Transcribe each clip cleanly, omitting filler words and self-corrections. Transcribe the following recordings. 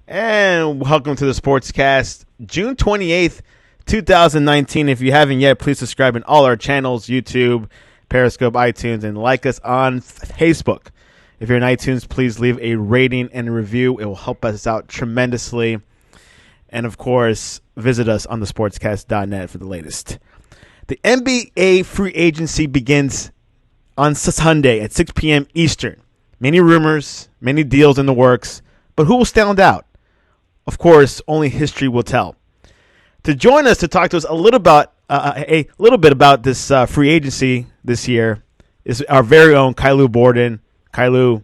And welcome to the Sportscast, June 28th, 2019. If you haven't yet, please subscribe in all our channels, YouTube, Periscope, iTunes, and like us on Facebook. If you're in iTunes, please leave a rating and a review. It will help us out tremendously. And, of course, visit us on thesportscast.net for the latest. The NBA free agency begins on Sunday at 6 p.m. Eastern. Many rumors, many deals in the works, but who will stand out? Of course, only history will tell. To join us to talk to us a little bit about this free agency this year is our very own Caillou Borden. Caillou,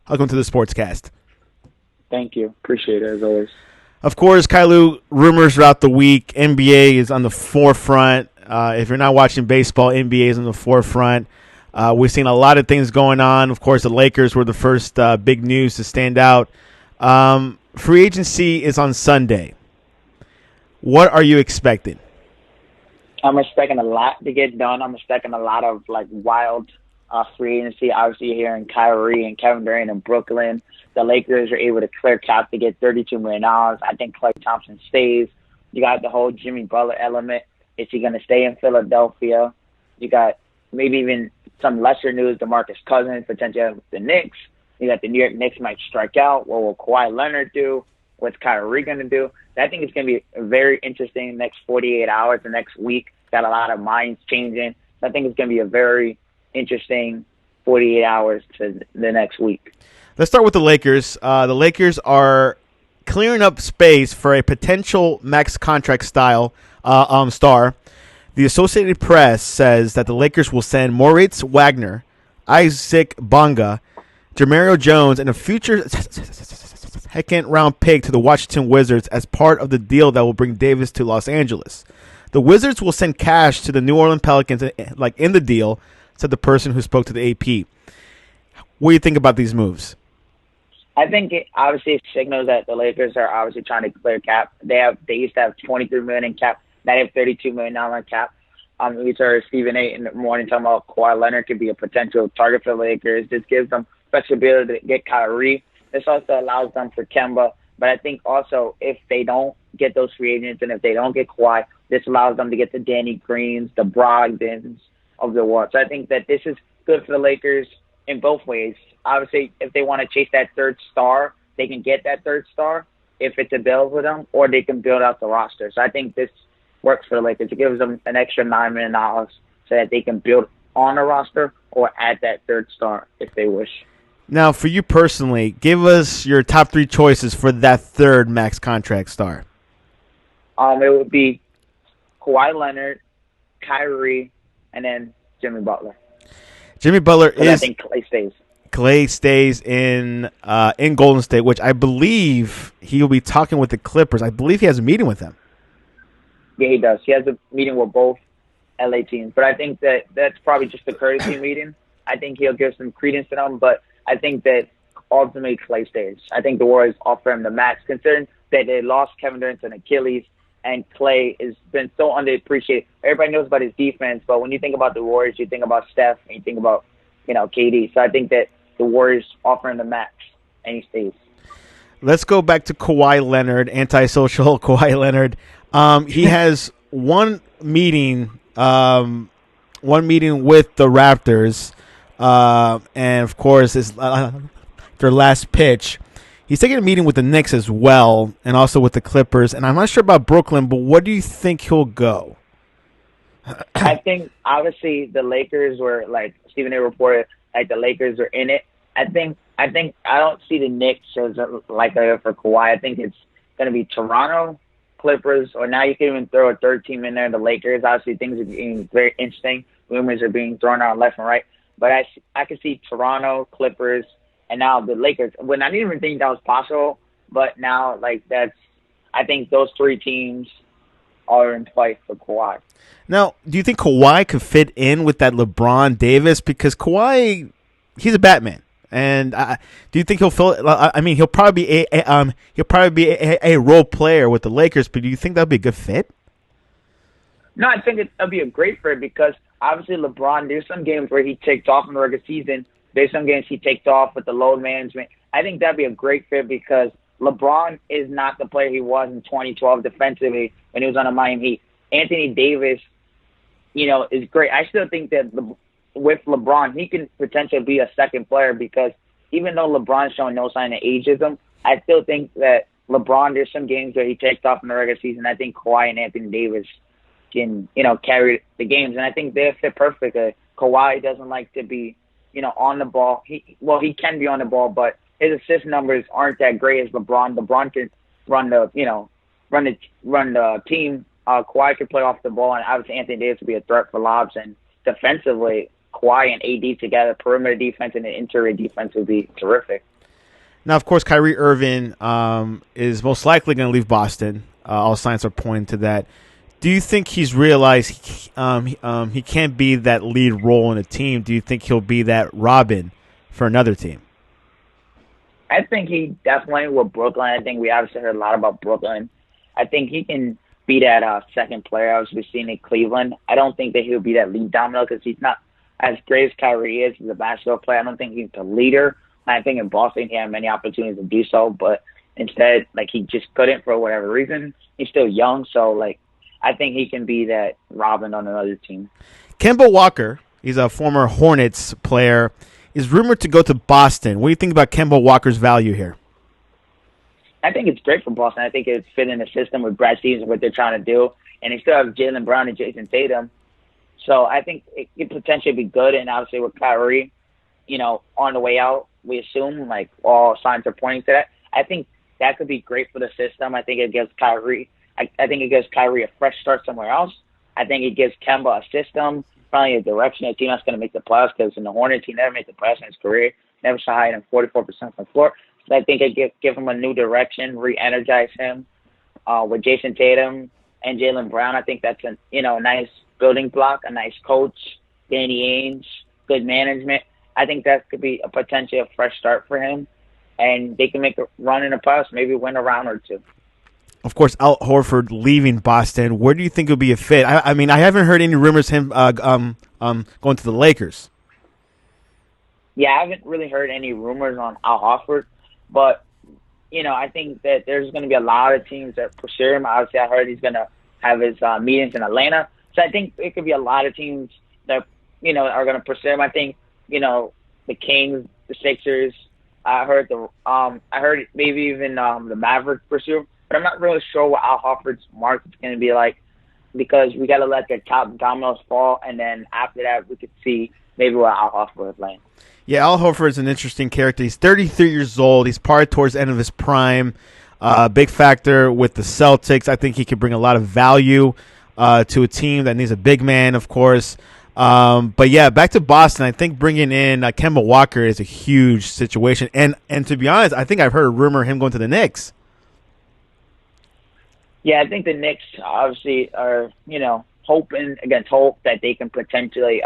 welcome to the Sportscast. Thank you. Appreciate it, as always. Of course, Caillou, rumors throughout the week. NBA is on the forefront. If you're not watching baseball, NBA is on the forefront. We've seen a lot of things going on. Of course, the Lakers were the first big news to stand out. Free agency is on Sunday. What are you expecting? I'm expecting a lot to get done. I'm expecting a lot of wild free agency. Obviously, you're hearing Kyrie and Kevin Durant in Brooklyn. The Lakers are able to clear cap to get $32 million. I think Klay Thompson stays. You got the whole Jimmy Butler element. Is he going to stay in Philadelphia? You got maybe even some lesser news, DeMarcus Cousins potentially with the Knicks. You got the New York Knicks might strike out. What will Kawhi Leonard do? What's Kyrie going to do? I think it's going to be very interesting next 48 hours, the next week. Got a lot of minds changing. I think it's going to be a very interesting 48 hours to the next week. Let's start with the Lakers. The Lakers are clearing up space for a potential max contract style star. The Associated Press says that the Lakers will send Moritz Wagner, Isaac Bonga, Jermario Jones, and a future second-round pick to the Washington Wizards as part of the deal that will bring Davis to Los Angeles. The Wizards will send cash to the New Orleans Pelicans, in the deal, said the person who spoke to the AP. What do you think about these moves? I think it obviously signals that the Lakers are obviously trying to clear cap. They used to have $23 million in cap. Now they have $32 million in cap. We heard Stephen A. in the morning talking about Kawhi Leonard could be a potential target for the Lakers. This gives them flexibility to get Kyrie. This also allows them for Kemba. But I think also if they don't get those free agents and if they don't get Kawhi, this allows them to get the Danny Greens, the Brogdons of the world. So I think that this is good for the Lakers in both ways. Obviously, if they want to chase that third star, they can get that third star if it's available to them, or they can build out the roster. So I think this works for the Lakers. It gives them an extra $9 million so that they can build on a roster or add that third star if they wish. Now, for you personally, give us your top three choices for that third max contract star. It would be Kawhi Leonard, Kyrie, and then Jimmy Butler. Jimmy Butler I think Klay stays. Klay stays in Golden State, which I believe he will be talking with the Clippers. I believe he has a meeting with them. Yeah, he does. He has a meeting with both LA teams. But I think that that's probably just a courtesy meeting. I think he'll give some credence to them. But I think that ultimately Klay stays. I think the Warriors offer him the max, considering that they lost Kevin Durant and Achilles, and Klay has been so underappreciated. Everybody knows about his defense, but when you think about the Warriors, you think about Steph and you think about, KD. So I think that the Warriors offer him the max, and he stays. Let's go back to Kawhi Leonard, antisocial Kawhi Leonard. He has one meeting with the Raptors, and of course, it's their last pitch. He's taking a meeting with the Knicks as well, and also with the Clippers. And I'm not sure about Brooklyn, but what do you think he'll go? I think obviously the Lakers were Stephen A. reported the Lakers are in it. I think I don't see the Knicks as likely for Kawhi. I think it's going to be Toronto, Clippers, or now you can even throw a third team in there, the Lakers. Obviously, things are getting very interesting. Rumors are being thrown out left and right. But I can see Toronto, Clippers, and now the Lakers. When I didn't even think that was possible, but now I think those three teams are in play for Kawhi. Now, do you think Kawhi could fit in with that LeBron Davis? Because Kawhi, he's a Batman. And do you think he'll fill? I mean, he'll probably be a role player with the Lakers. But do you think that'd be a good fit? No, I think it'll be a great fit because obviously LeBron. There's some games where he takes off in the regular season. There's some games he takes off with the load management. I think that'd be a great fit because LeBron is not the player he was in 2012 defensively when he was on the Miami Heat. Anthony Davis, is great. I still think that with LeBron, he can potentially be a second player because even though LeBron's showing no sign of ageism, I still think that LeBron, there's some games where he takes off in the regular season. I think Kawhi and Anthony Davis can, carry the games, and I think they fit perfectly. Kawhi doesn't like to be, on the ball. He can be on the ball, but his assist numbers aren't that great as LeBron. LeBron can run the team. Kawhi can play off the ball, and obviously Anthony Davis would be a threat for lobs. And defensively, Kawhi and AD together, perimeter defense and the interior defense would be terrific. Now, of course, Kyrie Irving is most likely going to leave Boston. All signs are pointing to that. Do you think he's realized he can't be that lead role in a team? Do you think he'll be that Robin for another team? I think he definitely with Brooklyn. I think we obviously heard a lot about Brooklyn. I think he can be that second player I was seeing in Cleveland. I don't think that he'll be that lead domino because he's not as great as Kyrie is as a basketball player. I don't think he's the leader. I think in Boston he had many opportunities to do so, but instead, he just couldn't for whatever reason. He's still young, so I think he can be that Robin on another team. Kemba Walker, he's a former Hornets player, is rumored to go to Boston. What do you think about Kemba Walker's value here? I think it's great for Boston. I think it's fit in the system with Brad Stevens and what they're trying to do. And they still have Jaylen Brown and Jason Tatum. So I think it could potentially be good. And obviously with Kyrie, on the way out, we assume, all signs are pointing to that. I think that could be great for the system. I think it gives Kyrie a fresh start somewhere else. I think it gives Kemba a system, probably a direction, a team that's going to make the playoffs because in the Hornets, he never made the playoffs in his career, never shot higher than 44% from the floor. So I think it give him a new direction, re-energize him. With Jason Tatum and Jaylen Brown, I think that's a nice building block, a nice coach, Danny Ainge, good management. I think that could be a potentially a fresh start for him, and they can make a run in the playoffs, maybe win a round or two. Of course, Al Horford leaving Boston. Where do you think it'll be a fit? I haven't heard any rumors him going to the Lakers. Yeah, I haven't really heard any rumors on Al Horford, but I think that there's going to be a lot of teams that pursue him. Obviously, I heard he's going to have his meetings in Atlanta, so I think it could be a lot of teams that are going to pursue him. I think the Kings, the Sixers. I heard maybe even the Mavericks pursue him. But I'm not really sure what Al Horford's market's going to be like because we got to let the top dominoes fall, and then after that we could see maybe what Al Horford is playing. Yeah, Al Horford is an interesting character. He's 33 years old. He's probably towards the end of his prime. Big factor with the Celtics. I think he could bring a lot of value to a team that needs a big man, of course. But yeah, back to Boston. I think bringing in Kemba Walker is a huge situation. And to be honest, I think I've heard a rumor of him going to the Knicks. Yeah, I think the Knicks obviously are, hoping against hope that they can potentially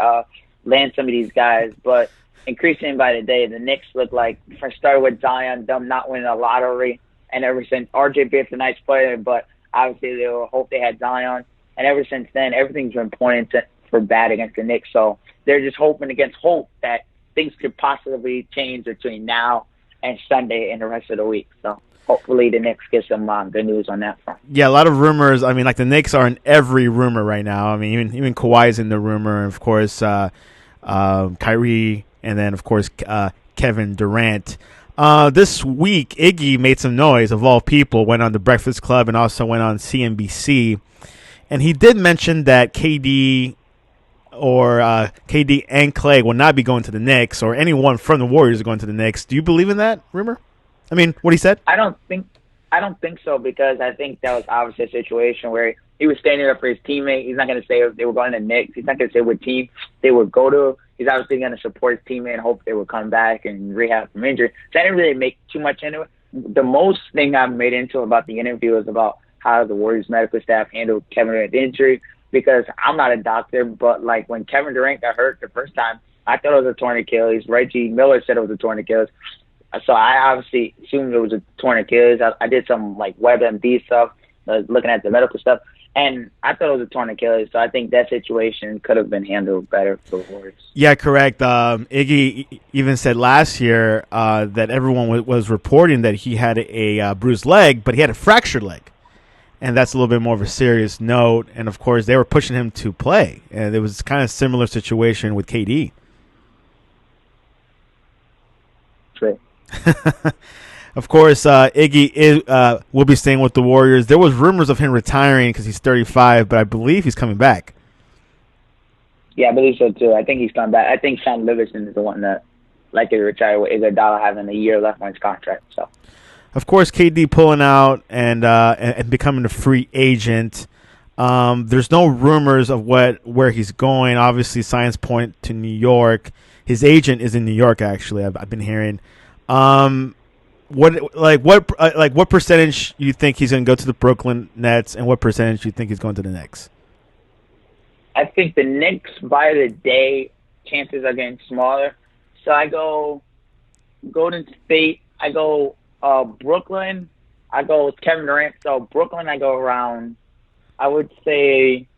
land some of these guys. But increasing by the day, the Knicks look like, first started with Zion, them not winning a lottery. And ever since, RJ Barrett's a nice player, but obviously they were hope they had Zion. And ever since then, everything's been pointing for bad against the Knicks. So they're just hoping against hope that things could possibly change between now and Sunday and the rest of the week. So hopefully the Knicks get some good news on that front. Yeah, a lot of rumors. I mean, the Knicks are in every rumor right now. I mean, even Kawhi's in the rumor, and of course, Kyrie, and then of course Kevin Durant. This week, Iggy made some noise. Of all people, went on the Breakfast Club and also went on CNBC, and he did mention that KD and Clay will not be going to the Knicks, or anyone from the Warriors is going to the Knicks. Do you believe in that rumor? I mean, what he said? I don't think so because I think that was obviously a situation where he was standing up for his teammate. He's not going to say if they were going to the Knicks. He's not going to say what team they would go to. He's obviously going to support his teammate and hope they would come back and rehab from injury. So I didn't really make too much into it. The most thing I made into about the interview is about how the Warriors medical staff handled Kevin Durant's injury, because I'm not a doctor, but when Kevin Durant got hurt the first time, I thought it was a torn Achilles. Reggie Miller said it was a torn Achilles. So I obviously assumed it was a torn Achilles. I did some WebMD stuff, looking at the medical stuff. And I thought it was a torn Achilles, so I think that situation could have been handled better for the Warriors. Yeah, correct. Iggy even said last year that everyone was reporting that he had a bruised leg, but he had a fractured leg. And that's a little bit more of a serious note. And, of course, they were pushing him to play. And it was kind of a similar situation with KD. True. Of course, Iggy will be staying with the Warriors. There was rumors of him retiring because he's 35, but I believe he's coming back. Yeah, I believe so, too. I think he's coming back. I think Sean Livingston is the one that likely to retire with Iguodala having a year left on his contract. So, of course, KD pulling out and becoming a free agent. There's no rumors of where he's going. Obviously, signs point to New York. His agent is in New York. Actually, I've been hearing. What percentage you think he's going to go to the Brooklyn Nets, and what percentage you think he's going to the Knicks? I think the Knicks by the day chances are getting smaller. So I go Golden State. I go Brooklyn. I go with Kevin Durant. So Brooklyn, I go around. I would say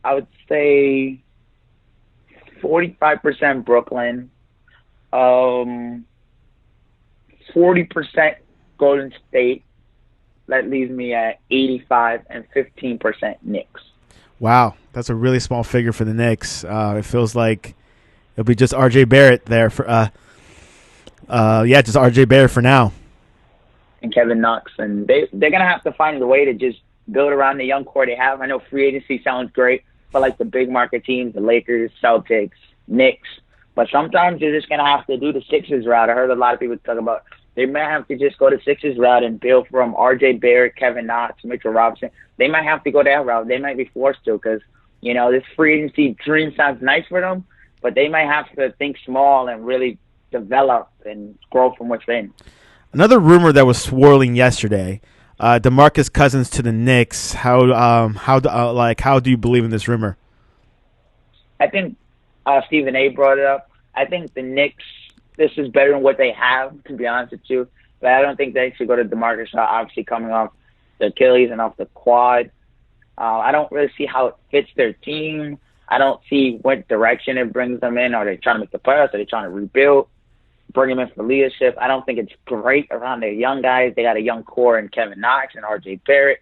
45% Brooklyn. 40% Golden State. That leaves me at 85 and 15% Knicks. Wow, that's a really small figure for the Knicks. It feels like it'll be just R.J. Barrett there for just R.J. Barrett for now. And Kevin Knox, and they're gonna have to find a way to just build around the young core they have. I know free agency sounds great for like the big market teams, the Lakers, Celtics, Knicks, but sometimes you're just gonna have to do the Sixers route. I heard a lot of people talk about they might have to just go the Sixers route and build from R.J. Barrett, Kevin Knox, Mitchell Robinson. They might have to go that route. They might be forced to because, this free agency dream sounds nice for them, but they might have to think small and really develop and grow from within. Another rumor that was swirling yesterday, DeMarcus Cousins to the Knicks. How do you believe in this rumor? I think Stephen A. brought it up. I think the Knicks, this is better than what they have, to be honest with you. But I don't think they should go to DeMarcus, obviously coming off the Achilles and off the quad. I don't really see how it fits their team. I don't see what direction it brings them in. Are they trying to make the playoffs? Are they trying to rebuild? Bring him in for leadership. I don't think it's great around their young guys. They got a young core in Kevin Knox and R.J. Barrett.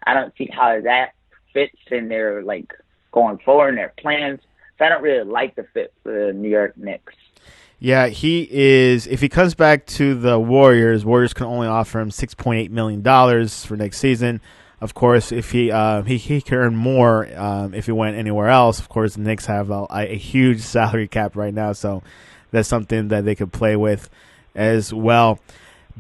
I don't see how that fits in their going forward in their plans. So I don't really like the fit for the New York Knicks. Yeah, he is. If he comes back to the Warriors can only offer him $6.8 million for next season. Of course, if he can earn more if he went anywhere else. Of course, the Knicks have a huge salary cap right now, so that's something that they could play with as well.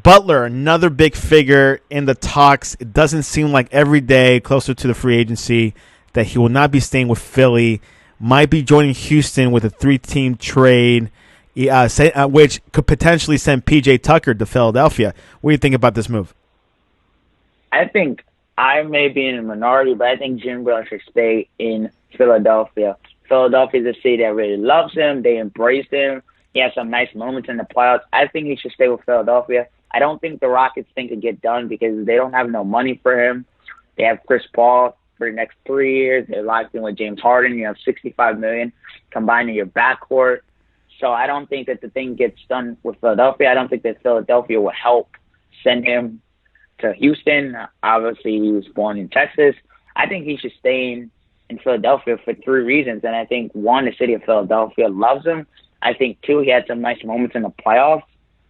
Butler, another big figure in the talks. It doesn't seem like every day closer to the free agency that he will not be staying with Philly. Might be joining Houston with a 3-team trade, which could potentially send P.J. Tucker to Philadelphia. What do you think about this move? I think I may be in a minority, but I think Jim Butler should stay in Philadelphia. Philadelphia is a city that really loves him. They embrace him. He has some nice moments in the playoffs. I think he should stay with Philadelphia. I don't think the Rockets think could get done because they don't have no money for him. They have Chris Paul for the next 3 years. They're locked in with James Harden. You have $65 million combined in your backcourt. So I don't think that the thing gets done with Philadelphia. I don't think that Philadelphia will help send him to Houston. Obviously, he was born in Texas. I think he should stay in Philadelphia for 3 reasons. And I think, one, the city of Philadelphia loves him. I think, 2, he had some nice moments in the playoffs.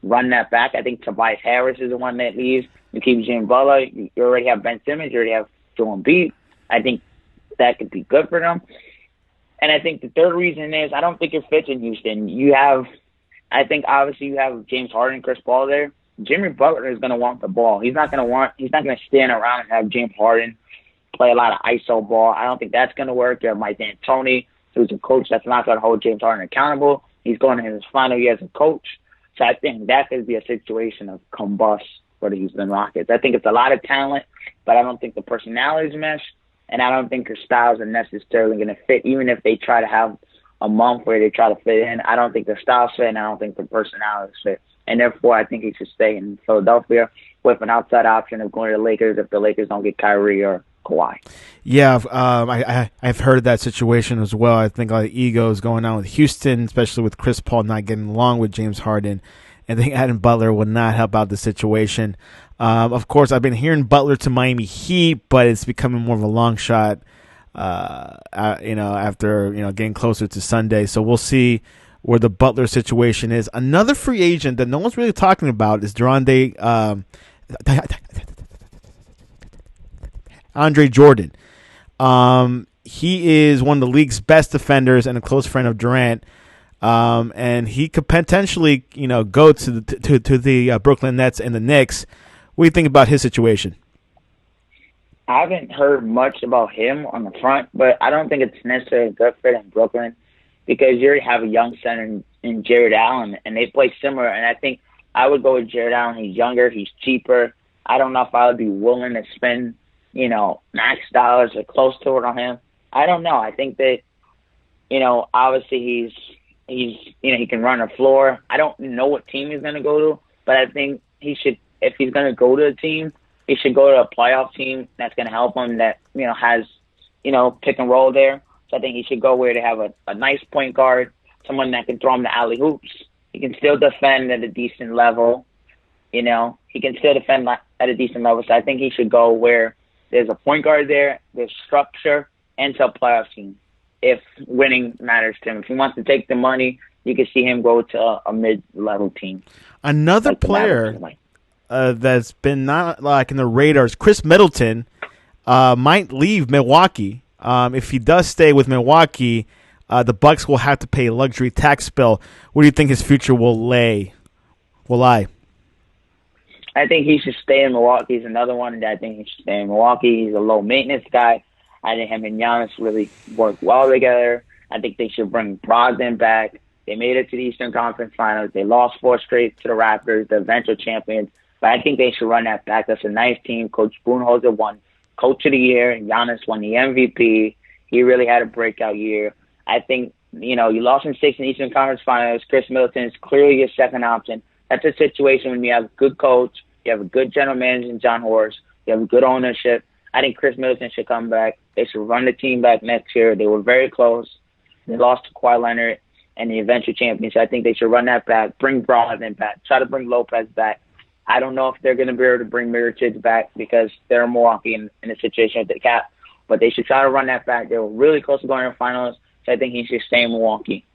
Run that back. I think Tobias Harris is the one that leaves. You keep Jim Butler. You already have Ben Simmons. You already have Joel Embiid. I think that could be good for them. And I think the third reason is I don't think it fits in Houston. I think obviously you have James Harden, Chris Paul there. Jimmy Butler is going to want the ball. He's not going to stand around and have James Harden play a lot of ISO ball. I don't think that's going to work. You have Mike D'Antoni, who's a coach that's not going to hold James Harden accountable. He's going in his final year as a coach. So I think that could be a situation of combust for the Houston Rockets. I think it's a lot of talent, but I don't think the personalities mesh. And I don't think their styles are necessarily going to fit, even if they try to have a month where they try to fit in. I don't think their styles fit, and I don't think their personalities fit. And therefore, I think he should stay in Philadelphia with an outside option of going to the Lakers if the Lakers don't get Kyrie or Kawhi. Yeah, I've heard of that situation as well. I think a lot of ego is going on with Houston, especially with Chris Paul not getting along with James Harden. And I think Adam Butler will not help out the situation. Of course, I've been hearing Butler to Miami Heat, but it's becoming more of a long shot. After getting closer to Sunday, so we'll see where the Butler situation is. Another free agent that no one's really talking about is Andre Jordan. He is one of the league's best defenders and a close friend of Durant. And he could potentially, go to the Brooklyn Nets and the Knicks. What do you think about his situation? I haven't heard much about him on the front, but I don't think it's necessarily a good fit in Brooklyn because you already have a young center in Jared Allen, and they play similar. And I think I would go with Jared Allen. He's younger, he's cheaper. I don't know if I would be willing to spend, max dollars or close to it on him. I don't know. I think that, obviously he can run the floor. I don't know what team he's going to go to, but I think he should, if he's going to go to a team, he should go to a playoff team that's going to help him that, has, pick and roll there. So I think he should go where they have a nice point guard, someone that can throw him the alley hoops. He can still defend at a decent level. He can still defend at a decent level. So I think he should go where there's a point guard there, there's structure, and to a playoff team if winning matters to him. If he wants to take the money, you can see him go to a mid-level team. Another player that's been not like in the radars, Chris Middleton, might leave Milwaukee. If he does stay with Milwaukee, the Bucks will have to pay a luxury tax bill. What do you think his future will lie? I think he should stay in Milwaukee. He's another one that I think he should stay in Milwaukee. He's a low-maintenance guy. I think him and Giannis really work well together. I think they should bring Borden back. They made it to the Eastern Conference Finals. They lost 4 straight to the Raptors, the eventual champions. But I think they should run that back. That's a nice team. Coach Budenholzer won Coach of the Year. Giannis won the MVP. He really had a breakout year. I think, you lost in 6 in the Eastern Conference Finals. Chris Middleton is clearly your second option. That's a situation when you have a good coach, you have a good general manager in John Horst, you have good ownership. I think Chris Middleton should come back. They should run the team back next year. They were very close. They lost to Kawhi Leonard and the eventual champions. I think they should run that back, bring Brodman back, try to bring Lopez back. I don't know if they're going to be able to bring Mirotic back because they're Milwaukee in a situation with the cap, but they should try to run that back. They were really close to going to the finals, so I think he should stay in Milwaukee.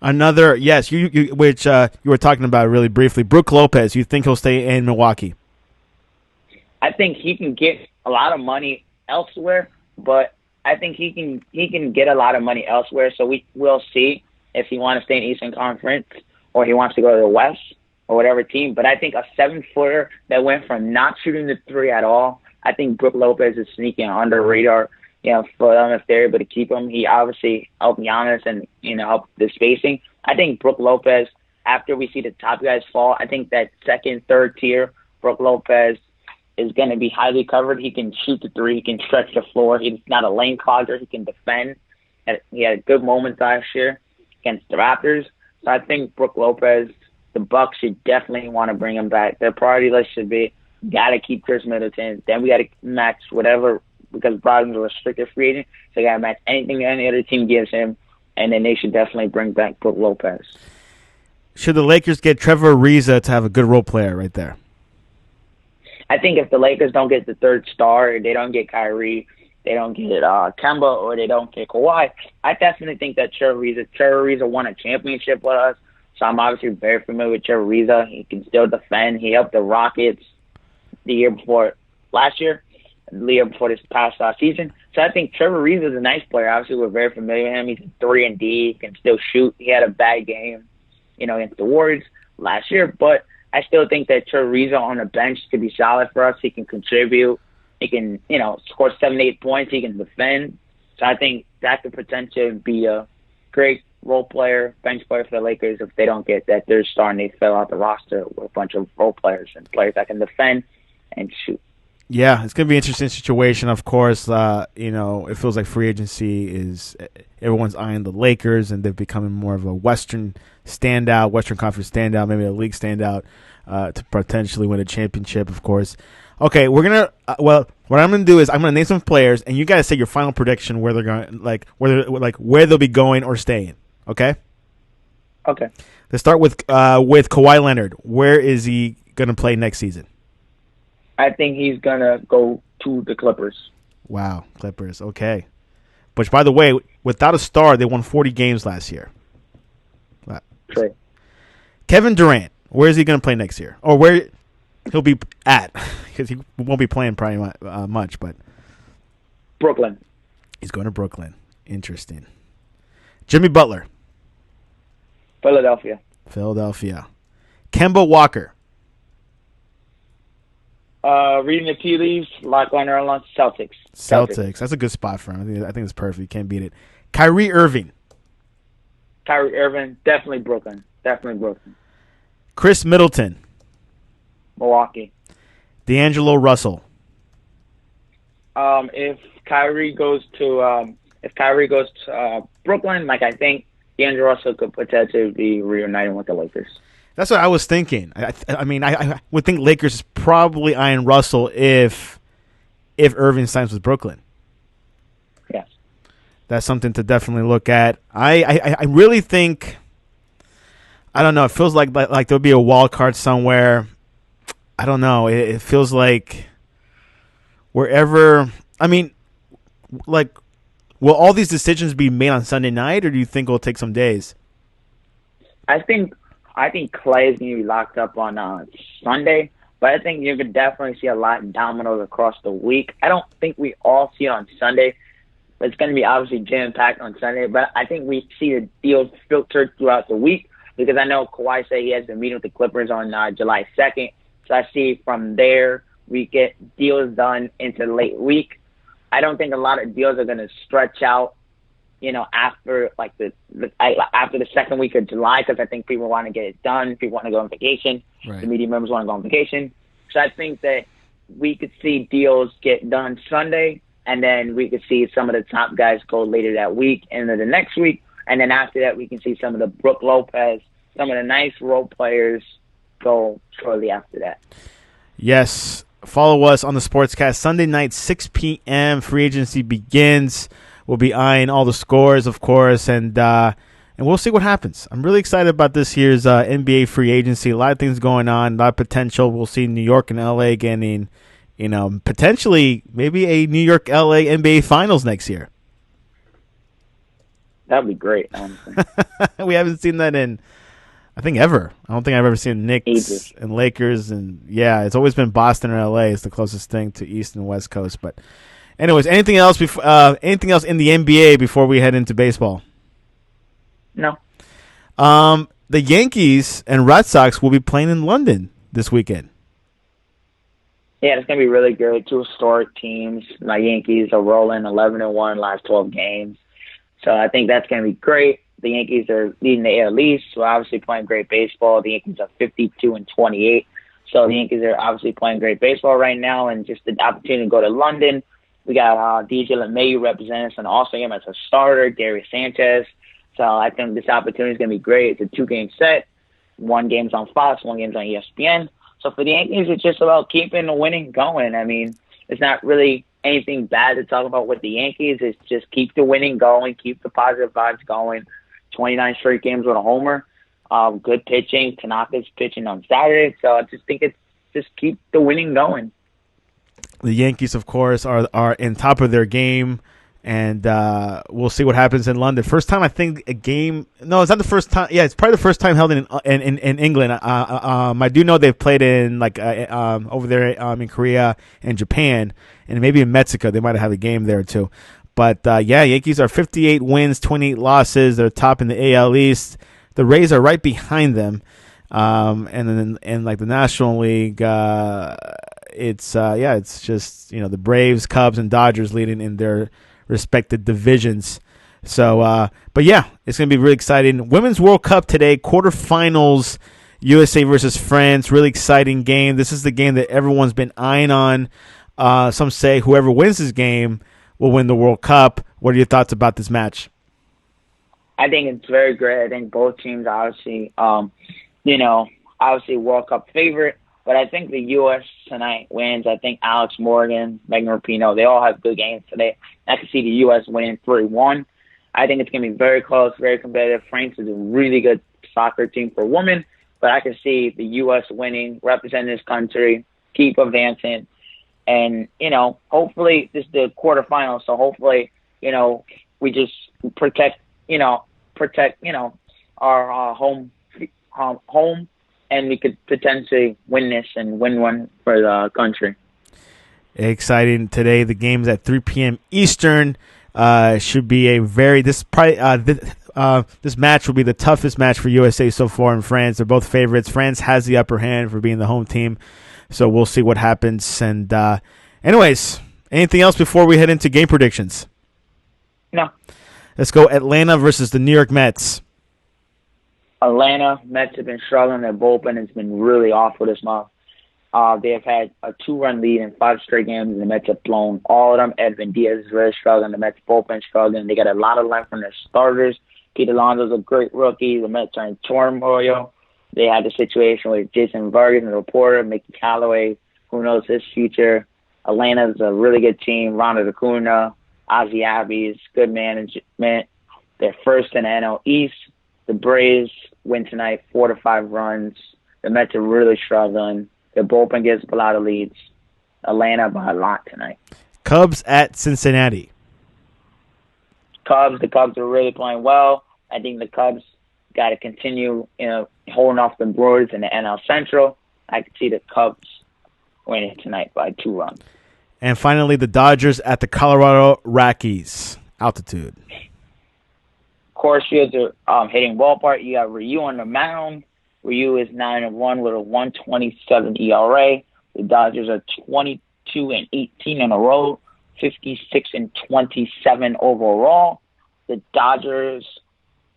Another, yes, which you were talking about really briefly, Brook Lopez. You think he'll stay in Milwaukee? I think he can get a lot of money elsewhere, but I think he can get a lot of money elsewhere. So we'll see if he wants to stay in Eastern Conference or he wants to go to the West or whatever team. But I think a 7-footer that went from not shooting the 3 at all, I think Brook Lopez is sneaking under the radar. For them, if they're able to keep him, he obviously helped Giannis and, help the spacing. I think Brook Lopez, after we see the top guys fall, I think that second, third tier, Brook Lopez is going to be highly covered. He can shoot the 3. He can stretch the floor. He's not a lane clogger. He can defend. He had a good moment last year against the Raptors. So I think Brook Lopez, the Bucks should definitely want to bring him back. Their priority list should be, got to keep Chris Middleton. Then we got to match whatever, because Brodman's a restricted free agent, so you got to match anything any other team gives him, and then they should definitely bring back Brook Lopez. Should the Lakers get Trevor Ariza to have a good role player right there? I think if the Lakers don't get the third star, they don't get Kyrie, they don't get Kemba, or they don't get Kawhi, I definitely think that Trevor Ariza won a championship with us, so I'm obviously very familiar with Trevor Ariza. He can still defend. He helped the Rockets the year before last year. The year before this past season. So I think Trevor Ariza is a nice player. Obviously, we're very familiar with him. He's a 3-and-D, can still shoot. He had a bad game, against the Warriors last year. But I still think that Trevor Ariza on the bench could be solid for us. He can contribute. He can, score 7, 8 points. He can defend. So I think that could potentially be a great role player, bench player for the Lakers if they don't get that third star and they fill out the roster with a bunch of role players and players that can defend and shoot. Yeah, it's going to be an interesting situation. Of course, it feels like free agency is everyone's eyeing the Lakers, and they're becoming more of a Western Conference standout, maybe a league standout. to potentially win a championship, of course. Okay, we're gonna. What I'm gonna do is I'm gonna name some players, and you guys say your final prediction where they're going, where they'll be going or staying. Okay. Okay. Let's start with Kawhi Leonard. Where is he gonna play next season? I think he's gonna go to the Clippers. Wow, Clippers. Okay. Which, by the way, without a star, they won 40 games last year. True. Kevin Durant. Where is he gonna play next year, or where he'll be at? Because he won't be playing probably much, but Brooklyn. He's going to Brooklyn. Interesting. Jimmy Butler. Philadelphia. Kemba Walker. Reading the tea leaves, lock on Celtics. That's a good spot for him. I think it's perfect. You can't beat it. Kyrie Irving. Definitely Brooklyn. Chris Middleton. Milwaukee. D'Angelo Russell. If Kyrie goes to Brooklyn, I think D'Angelo Russell could potentially be reuniting with the Lakers. That's what I was thinking. I would think Lakers is probably eyeing Russell if Irving signs with Brooklyn. Yes. That's something to definitely look at. I really think, I don't know, it feels like there'll be a wild card somewhere. I don't know. It feels like wherever, will all these decisions be made on Sunday night, or do you think it'll take some days? I think Clay is going to be locked up on Sunday, but I think you could definitely see a lot of dominoes across the week. I don't think we all see it on Sunday. It's going to be obviously jam-packed on Sunday, but I think we see the deals filtered throughout the week because I know Kawhi said he has been meeting with the Clippers on July 2nd. So I see from there we get deals done into the late week. I don't think a lot of deals are going to stretch out, after after the second week of July, because I think people want to get it done. People want to go on vacation. Right. The media members want to go on vacation. So I think that we could see deals get done Sunday, and then we could see some of the top guys go later that week and then the next week. And then after that, we can see some of the Brook Lopez, some of the nice role players go shortly after that. Yes. Follow us on the Sportscast Sunday night, 6 p.m. Free agency begins. We'll be eyeing all the scores, of course, and we'll see what happens. I'm really excited about this year's NBA free agency. A lot of things going on, a lot of potential. We'll see New York and LA getting, potentially maybe a New York LA NBA Finals next year. That would be great, honestly. We haven't seen that in, I think, ever. I don't think I've ever seen Knicks and Lakers, and it's always been Boston or LA. It's the closest thing to East and West Coast. But, anyways, anything else in the NBA before we head into baseball? No. The Yankees and Red Sox will be playing in London this weekend. Yeah, it's gonna be really good. Two historic teams. My Yankees are rolling 11-1 last 12 games, so I think that's gonna be great. The Yankees are leading the AL East. We're obviously playing great baseball. The Yankees are 52-28. So the Yankees are obviously playing great baseball right now, and just the opportunity to go to London. We got DJ LeMahieu representing us in the All-Star game as a starter, Darius Sanchez. So I think this opportunity is going to be great. It's a 2-game set. One game's on Fox, one game's on ESPN. So for the Yankees, it's just about keeping the winning going. It's not really anything bad to talk about with the Yankees. It's just keep the winning going, keep the positive vibes going. 29 straight games with a homer. Good pitching. Tanaka's pitching on Saturday. So I just think it's just keep the winning going. The Yankees, of course, are in top of their game, and we'll see what happens in London. First time, I think, a game. No, it's not the first time. Yeah, it's probably the first time held in England. I do know they've played in over there in Korea and Japan, and maybe in Mexico. They might have had a game there too. But Yankees are 58 wins, 28 losses. They're top in the AL East. The Rays are right behind them, and then in the National League, it's just the Braves, Cubs, and Dodgers leading in their respective divisions. So, it's gonna be really exciting. Women's World Cup today, quarterfinals, USA versus France. Really exciting game. This is the game that everyone's been eyeing on. Some say whoever wins this game will win the World Cup. What are your thoughts about this match? I think it's very great. I think both teams obviously, obviously World Cup favorite. But I think the U.S. tonight wins. I think Alex Morgan, Megan Rapinoe, they all have good games today. I can see the U.S. winning 3-1. I think it's going to be very close, very competitive. France is a really good soccer team for women, but I can see the U.S. winning, representing this country, keep advancing. And, hopefully this is the quarterfinals, so hopefully, we just protect our home, and we could potentially win this and win one for the country. Exciting today. The game's at 3 p.m. Eastern. Should be a very this match will be the toughest match for USA so far in France. They're both favorites. France has the upper hand for being the home team, so we'll see what happens. And anyways, anything else before we head into game predictions? No. Let's go Atlanta versus the New York Mets. Atlanta Mets have been struggling. Their bullpen has been really awful this month. They have had a 2-run lead in 5 straight games, and the Mets have blown all of them. Edwin Diaz is really struggling. The Mets bullpen struggling. They got a lot of length from their starters. Pete Alonso's a great rookie. The Mets are in turmoil. They had the situation with Jason Vargas and the reporter, Mickey Callaway. Who knows his future? Atlanta's a really good team. Ronald Acuna, Ozzie Albies, good management. They're first in the NL East. The Braves win tonight, 4-5 runs. The Mets are really struggling. The bullpen gives up a lot of leads. Atlanta by a lot tonight. Cubs at Cincinnati. The Cubs are really playing well. I think the Cubs got to continue, holding off the Brewers in the NL Central. I could see the Cubs winning tonight by 2 runs. And finally, the Dodgers at the Colorado Rockies. Altitude. Coors Fields are hitting ballpark. You got Ryu on the mound. Ryu is 9-1 with a 1.27 ERA. The Dodgers are 22-18 in a row, 56-27 overall. The Dodgers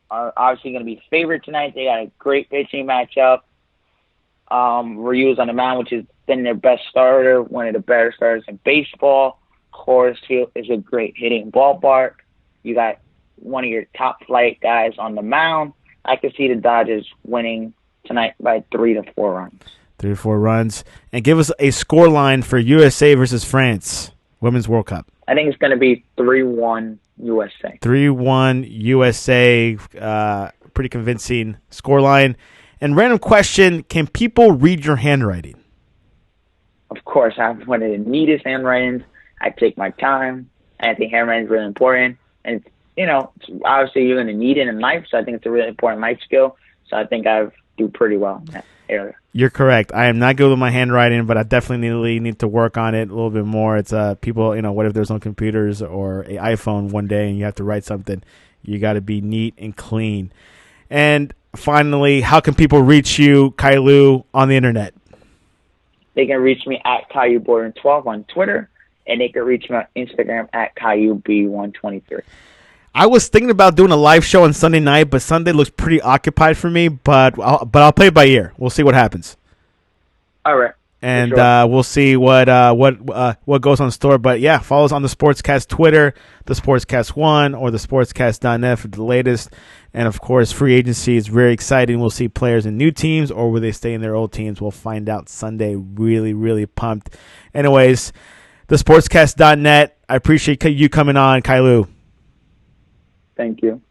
are obviously going to be favored tonight. They got a great pitching matchup. Ryu is on the mound, which has been their best starter, one of the better starters in baseball. Coors Field is a great hitting ballpark. You got one of your top flight guys on the mound. I could see the Dodgers winning tonight by 3 to 4 runs. 3 to 4 runs. And give us a score line for USA versus France, Women's World Cup. I think it's going to be 3-1 USA. 3-1 USA. Pretty convincing score line. And random question, can people read your handwriting? Of course, I have one of the neatest handwritings. I take my time. I think handwriting is really important. And, obviously you're going to need it in life, so I think it's a really important life skill. So I think I do pretty well in that area. You're correct. I am not good with my handwriting, but I definitely need to work on it a little bit more. It's people, what if there's no computers or an iPhone one day and you have to write something? You got to be neat and clean. And finally, how can people reach you, Caillou, on the internet? They can reach me at Caillou Borden 12 on Twitter, and they can reach me on Instagram at CaillouB123. I was thinking about doing a live show on Sunday night, but Sunday looks pretty occupied for me. But I'll play it by ear. We'll see what happens. All right. And sure. We'll see what goes on store. But yeah, follow us on the Sportscast Twitter, the Sportscast 1, or the Sportscast.net for the latest. And of course, free agency is very exciting. We'll see players in new teams, or will they stay in their old teams? We'll find out Sunday. Really, really pumped. Anyways, the Sportscast.net. I appreciate you coming on, Caillou. Thank you.